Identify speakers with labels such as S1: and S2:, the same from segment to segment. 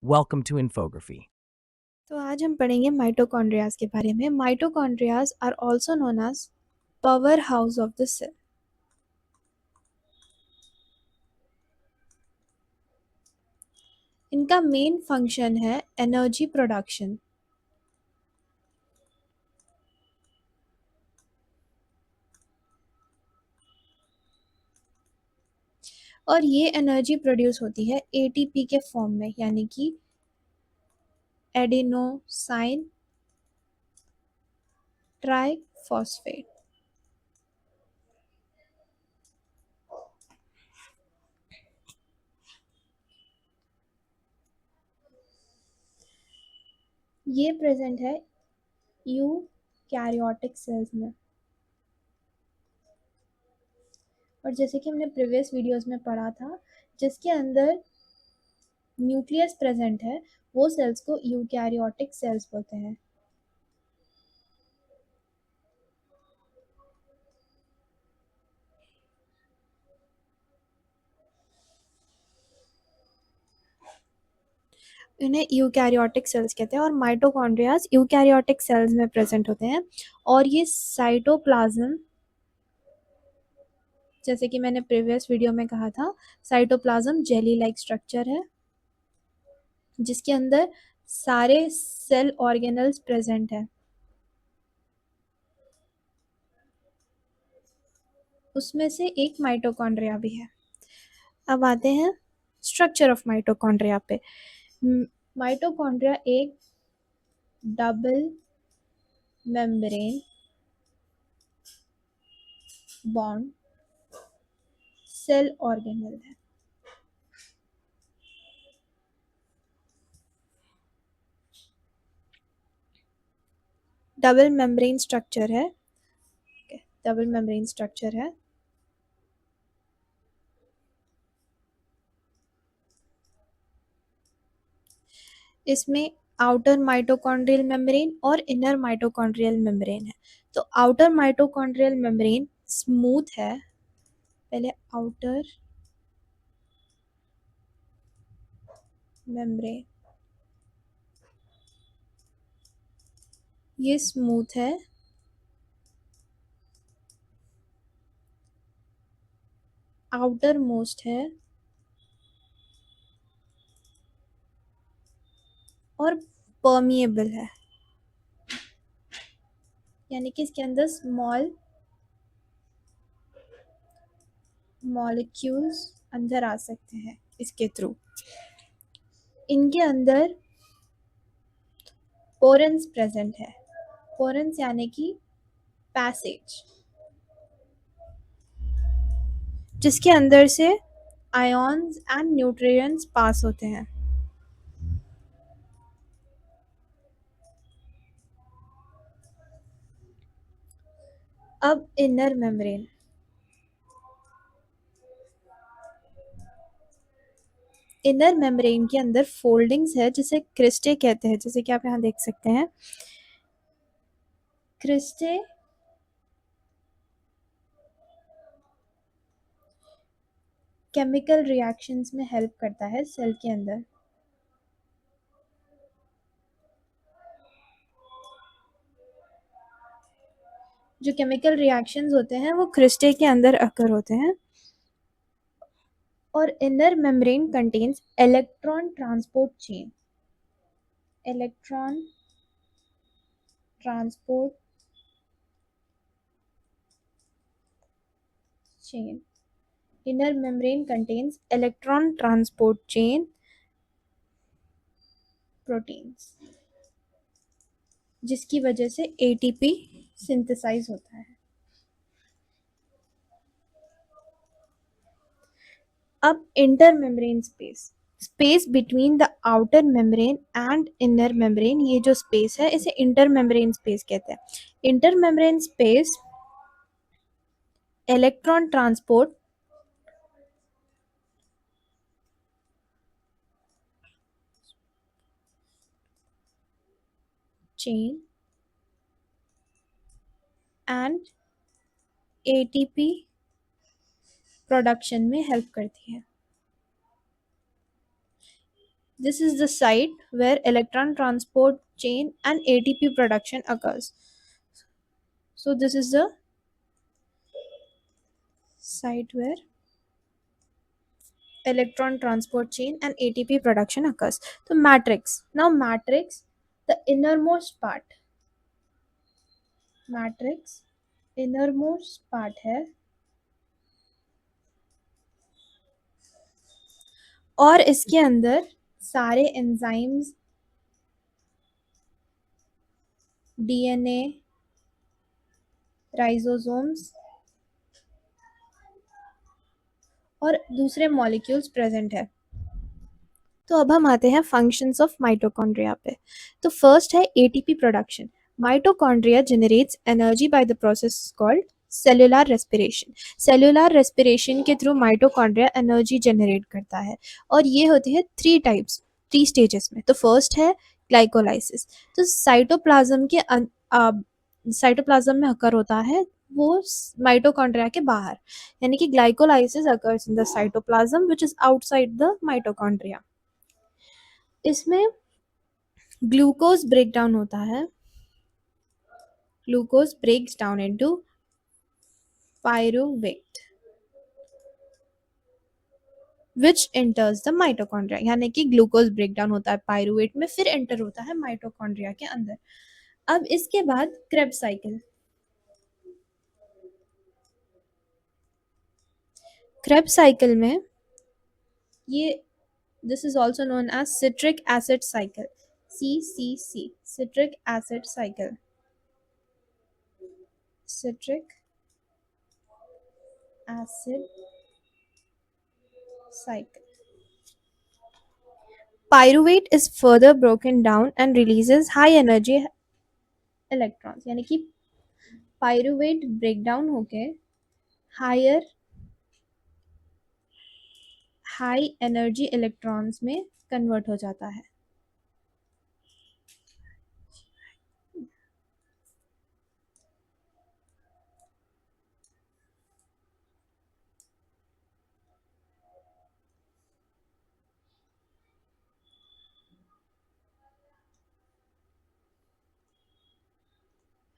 S1: Welcome to Infography.
S2: तो आज हम पढ़ेंगे माइटोकॉन्ड्रियाज के बारे में। Mitochondrias are also known as power house of the cell. इनका मेन फंक्शन है एनर्जी प्रोडक्शन। और ये एनर्जी प्रोड्यूस होती है एटीपी के फॉर्म में, यानी कि एडेनोसाइन ट्राइफॉस्फेट। ये प्रेजेंट है यूकैरियोटिक सेल्स में। और जैसे कि हमने प्रीवियस वीडियोस में पढ़ा था, जिसके अंदर न्यूक्लियस प्रेजेंट है वो सेल्स को यूकैरियोटिक सेल्स बोलते हैं। इन्हें यूकैरियोटिक सेल्स कहते हैं। और माइटोकॉन्ड्रियाज यूकैरियोटिक सेल्स में प्रेजेंट होते हैं। और ये साइटोप्लाज्म, जैसे कि मैंने प्रीवियस वीडियो में कहा था, साइटोप्लाज्म जेली लाइक स्ट्रक्चर है जिसके अंदर सारे सेल ऑर्गेनल्स प्रेजेंट है। उसमें से एक माइटोकॉन्ड्रिया भी है। अब आते हैं स्ट्रक्चर ऑफ माइटोकॉन्ड्रिया पे। माइटोकॉन्ड्रिया एक double membrane bound cell organelle है। डबल मेम्ब्रेन स्ट्रक्चर है। डबल मेम्ब्रेन स्ट्रक्चर है। इसमें आउटर माइटोकॉन्ड्रियल मेम्ब्रेन और इनर माइटोकॉन्ड्रियल मेम्ब्रेन है। तो आउटर माइटोकॉन्ड्रियल मेम्ब्रेन स्मूथ है। पहले आउटर मेम्ब्रेन, ये स्मूथ है। आउटर मोस्ट है और परमिएबल है, यानी कि इसके अंदर स्मॉल मॉलिक्यूल्स अंदर आ सकते हैं इसके थ्रू। इनके अंदर पोरेंस प्रेजेंट है। पोरेंस यानी कि पैसेज, जिसके अंदर से आयन्स एंड न्यूट्रिएंट्स पास होते हैं। अब इनर मेम्ब्रेन। इनर मेम्ब्रेन के अंदर फोल्डिंग्स है जिसे क्रिस्टे कहते हैं, जैसे कि आप यहाँ देख सकते हैं। क्रिस्टे केमिकल रिएक्शंस में हेल्प करता है सेल के अंदर। जो केमिकल रिएक्शंस होते हैं वो क्रिस्टे के अंदर अकर होते हैं। और inner membrane contains electron transport chain. Electron transport chain. Inner membrane contains electron transport chain proteins, जिसकी वजह से ATP सिंथेसाइज होता है। अब inter membrane space, space between the outer membrane and inner membrane, ये जो स्पेस है इसे इंटर मेम्ब्रेन स्पेस कहते हैं। Inter membrane space electron transport chain and ATP production में हेल्प करती है। This is the site where electron transport chain and ATP production occurs. So this is the site where electron transport chain and ATP production occurs. So matrix. Now matrix, the innermost part. Matrix innermost part है और इसके अंदर सारे enzymes, DNA, राइजोसोम्स और दूसरे molecules present है। तो अब हम आते हैं फंक्शंस ऑफ माइटोकॉन्ड्रिया पे। तो फर्स्ट है ATP production. Mitochondria generates energy by the process called cellular respiration. Cellular respiration के थ्रू माइटोकॉन्ड्रिया एनर्जी जनरेट करता है और ये होती है थ्री स्टेजेस में। तो फर्स्ट है ग्लाइकोलाइसिस। तो साइटोप्लाज्म में अकर होता है वो माइटोकॉन्ड्रिया के बाहर, यानी कि glycolysis occurs in the cytoplasm which is outside the mitochondria. इसमें ग्लूकोज ब्रेक डाउन होता है। Glucose breaks down into pyruvate which enters the mitochondria, यानी कि ग्लूकोज ब्रेक डाउन होता है पायरूवेट में, फिर एंटर होता है माइटोकॉन्ड्रिया के अंदर। अब इसके बाद क्रेब्स साइकिल। क्रेब्स साइकिल में ये this is also known as citric acid cycle, CCC, citric acid cycle. citric acid cycle. Pyruvate is further broken down and releases high energy electrons, यानी कि पायरुवेट ब्रेक डाउन होके high energy electrons में convert हो जाता है।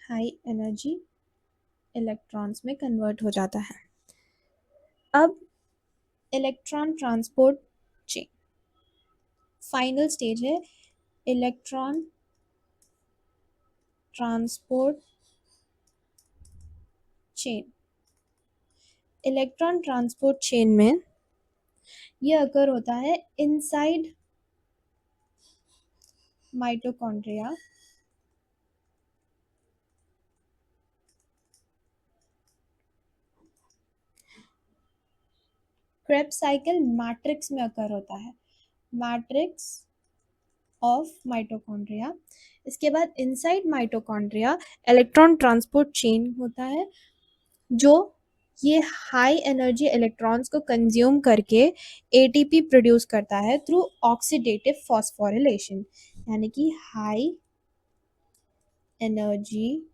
S2: High energy electrons में convert हो जाता है। अब electron transport chain, final stage है electron transport chain. Electron transport chain में ये अकर होता है inside mitochondria. Krebs cycle matrix में अकर होता है, मैट्रिक्स ऑफ माइटोकॉन्ड्रिया। इसके बाद inside mitochondria electron transport chain होता है जो ये हाई एनर्जी इलेक्ट्रॉन्स को कंज्यूम करके एटीपी प्रोड्यूस करता है थ्रू ऑक्सीडेटिव फॉस्फोरिलेशन, यानी कि हाई एनर्जी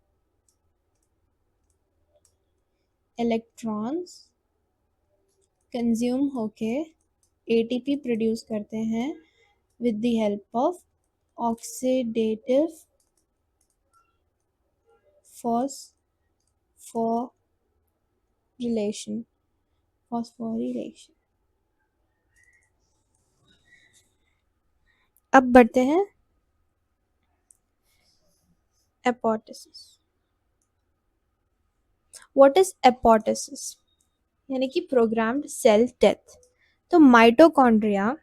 S2: इलेक्ट्रॉन्स कंज्यूम होके एटीपी प्रोड्यूस करते हैं with the help of oxidative phosphorylation. अब बढ़ते हैं एपोप्टोसिस। What is apoptosis? यानी कि प्रोग्राम्ड सेल डेथ। तो माइटोकॉन्ड्रिया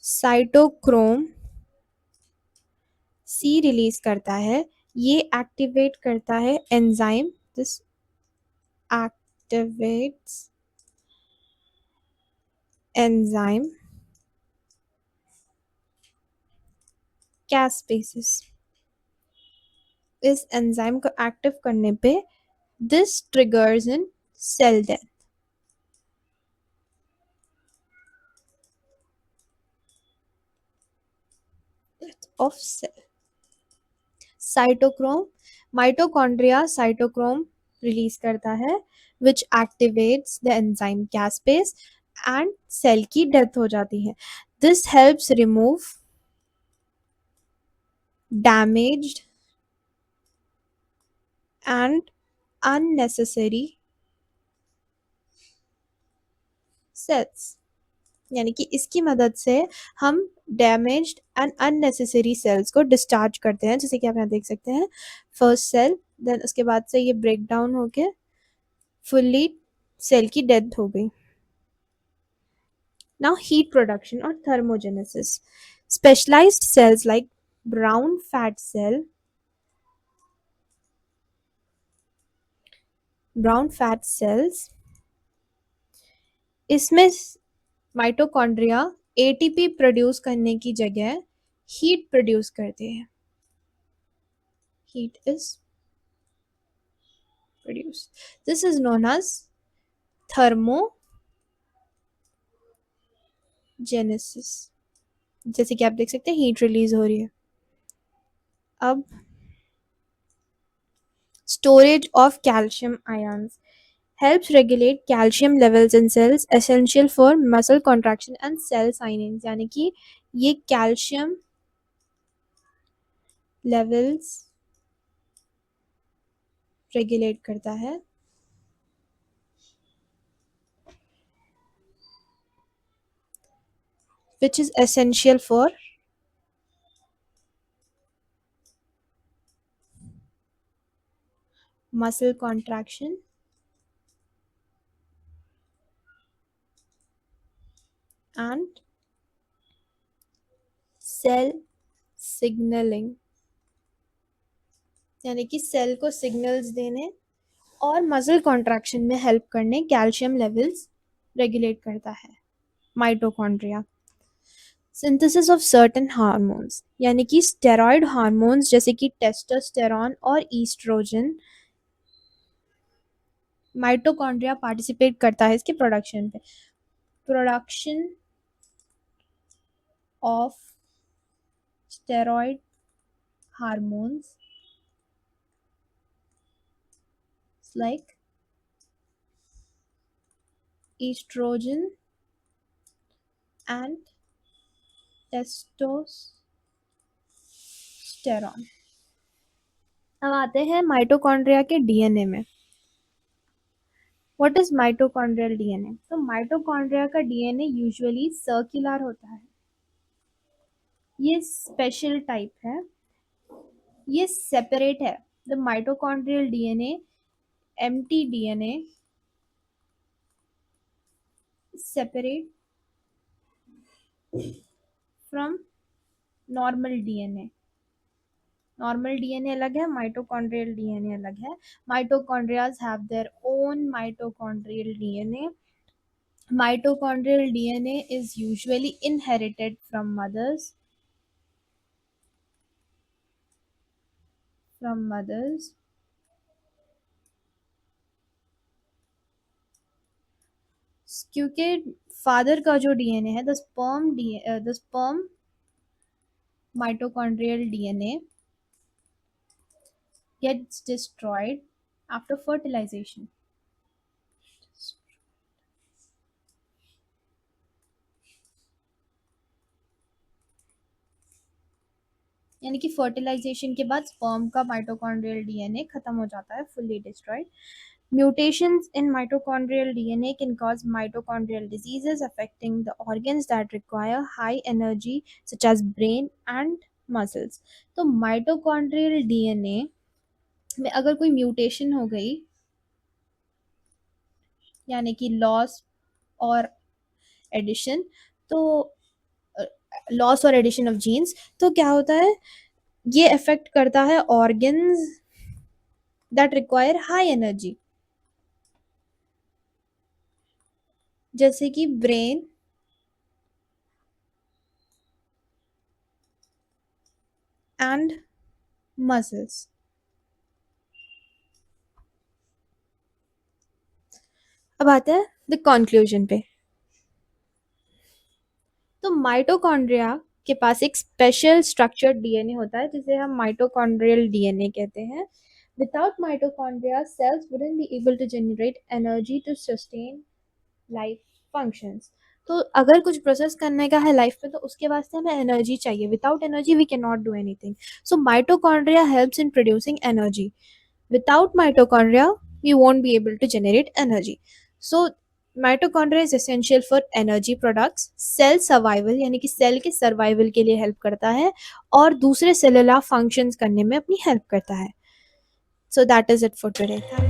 S2: साइटोक्रोम सी रिलीज करता है, ये एक्टिवेट करता है enzyme, this activates enzyme caspases. इस एंजाइम को एक्टिव करने पे this triggers in cell death of cell. Cytochrome, mitochondria cytochrome release करता है which activates the enzyme caspase and cell की डेथ हो जाती है। This helps remove damaged and unnecessary cells. यानी कि इसकी मदद से हम डैमेज्ड एंड अननेसेसरी सेल्स को डिस्चार्ज करते हैं, जैसे कि आप यहाँ देख सकते हैं फर्स्ट सेल, देन उसके बाद से ये ब्रेक डाउन होके फुल्ली सेल की डेथ हो गई. Now heat production or thermogenesis. Specialized cells like brown fat cells, इसमें माइटोकॉन्ड्रिया एटीपी प्रोड्यूस करने की जगह हीट प्रोड्यूस करते हैं. Heat is produced. This is known as thermogenesis. जैसे कि आप देख सकते हैं हीट रिलीज हो रही है. अब storage of calcium ions helps regulate calcium levels in cells essential for muscle contraction and cell signings. यानी कि ये calcium levels regulate करता है which is essential for muscle contraction and cell signaling. यानी कि सेल को सिग्नल्स देने और मसल कॉन्ट्रैक्शन में हेल्प करने कैल्शियम लेवल्स रेगुलेट करता है mitochondria. Synthesis of certain hormones, यानी कि स्टेरॉइड हार्मोन्स जैसे कि टेस्टोस्टेरॉन और ईस्ट्रोजन, माइटोकॉन्ड्रिया पार्टिसिपेट करता है इसके प्रोडक्शन पे. Production of steroid hormones like estrogen and testosterone. अब आते हैं माइटोकॉन्ड्रिया के डीएनए में. What is mitochondrial DNA? तो माइटोकॉन्ड्रिया का डीएनए यूजुअली सर्कुलर होता है. ये स्पेशल टाइप है, ये सेपरेट है. The mitochondrial DNA m t DNA separate from normal DNA. Normal DNA अलग है, माइटोकॉन्ड्रियल डीएनए अलग है. Mitochondrias have their own mitochondrial DNA. Mitochondrial DNA is usually inherited from mothers क्योंकि फादर का जो डीएनए है, the sperm mitochondrial DNA gets destroyed after fertilization. यानी कि फर्टिलाइजेशन के बाद स्पर्म का माइटोकॉन्ड्रियल डीएनए खत्म हो जाता है, fully destroyed. Mutations in mitochondrial DNA can cause mitochondrial diseases affecting the organs that require high energy such as brain and muscles. तो mitochondrial DNA में अगर कोई म्यूटेशन हो गई, यानी कि लॉस और एडिशन, तो लॉस और एडिशन ऑफ जीन्स, तो क्या होता है, ये अफेक्ट करता है organs that require high energy, जैसे कि ब्रेन एंड मसल्स. अब आते हैं द कंक्लूजन पे. तो माइटोकॉन्ड्रिया के पास एक स्पेशल स्ट्रक्चर्ड डीएनए होता है जिसे हम माइटोकॉन्ड्रियल डीएनए कहते हैं. Without mitochondria cells wouldn't be able to generate energy to sustain life functions. तो अगर कुछ प्रोसेस करने का है लाइफ में तो उसके वास्ते हमें एनर्जी चाहिए. Without energy we can not do anything. So mitochondria helps in producing energy. Without mitochondria, we won't be able to generate energy. So mitochondria is essential for energy products, cell survival यानी कि cell के survival के लिए help करता है और दूसरे cellular functions करने में अपनी हेल्प करता है. So that is it for today.